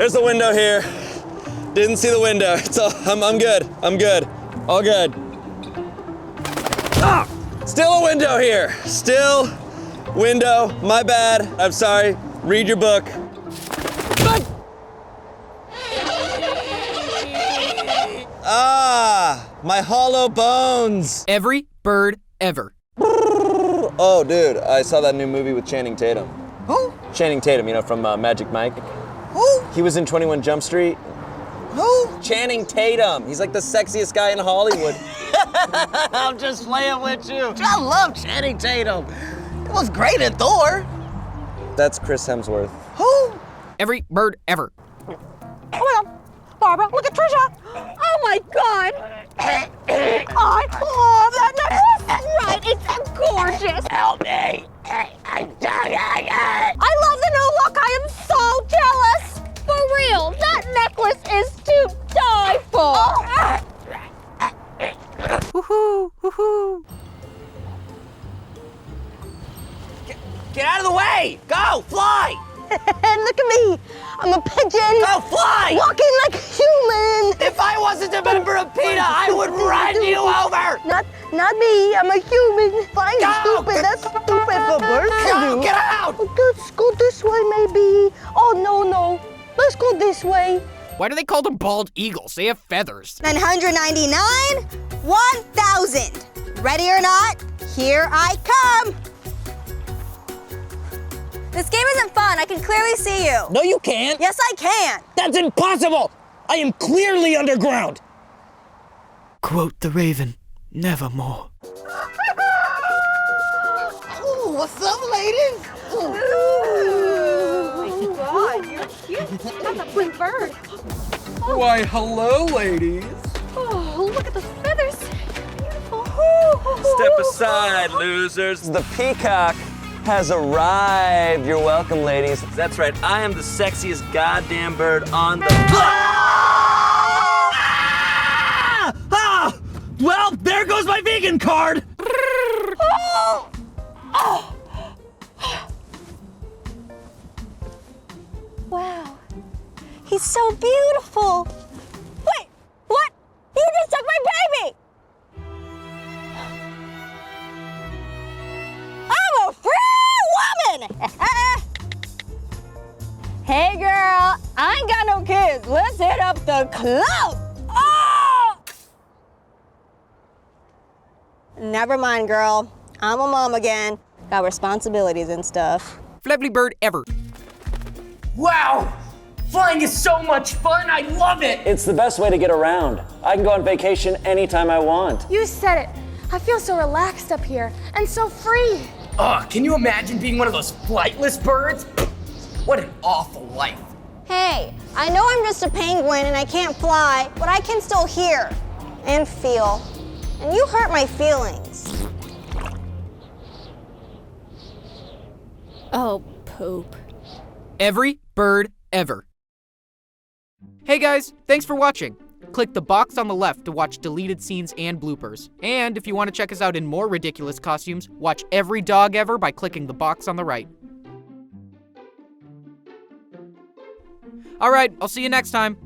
There's the window here. Didn't see the window. It's all, I'm good. I'm good. All good. Ah! Still a window here. Still window. My bad. I'm sorry. Read your book. Ah, my hollow bones. Every bird ever. Oh, dude, I saw that new movie with Channing Tatum. Who? Channing Tatum, you know, from Magic Mike. Who? He was in 21 Jump Street. Who? Channing Tatum. He's like the sexiest guy in Hollywood. I'm just playing with you. I love Channing Tatum. It was great in Thor. That's Chris Hemsworth. Who? Every bird ever. Oh my God, Barbara, look at Trisha. Oh my God. I love that necklace. Right, it's gorgeous. Help me. I'm dying. I love the new look. I am so jealous. For real, that necklace is to die for. Woohoo, woohoo. Get out of the way. Go, fly. Look at me. I'm a pigeon. Go, fly. Walking like a human. If I wasn't a member of PETA, I would run you over. Not me. I'm a human. Flying is Go. stupid. That's stupid for birds to Go, do. get out. Let's go this way, maybe. Oh, no. Let's go this way. Why do they call them bald eagles? They have feathers. 999, 1,000. Ready or not, here I come. This game isn't fun. I can clearly see you. No, you can't. Yes, I can. That's impossible. I am clearly underground. Quote the raven, nevermore. Ooh, what's up, ladies? Oh, God, you're cute. That's a pretty bird. Why, hello, ladies. Oh, look at the feathers. Beautiful. Step aside, losers. The peacock has arrived. You're welcome, ladies. That's right, I am the sexiest goddamn bird on the... Well, there goes my vegan card. Wow. He's so beautiful. Wait, what? You just took my baby. I'm a free woman. Hey, girl, I ain't got no kids. Let's hit up the club. Oh! Never mind, girl. I'm a mom again. Got responsibilities and stuff. Every bird ever. Wow! Flying is so much fun, I love it! It's the best way to get around. I can go on vacation anytime I want. You said it. I feel so relaxed up here and so free. Can you imagine being one of those flightless birds? What an awful life. Hey, I know I'm just a penguin and I can't fly, but I can still hear and feel. And you hurt my feelings. Oh, poop. Every bird ever. Hey guys, thanks for watching. Click the box on the left to watch deleted scenes and bloopers. And if you want to check us out in more ridiculous costumes, watch Every Dog Ever by clicking the box on the right. All right, I'll see you next time.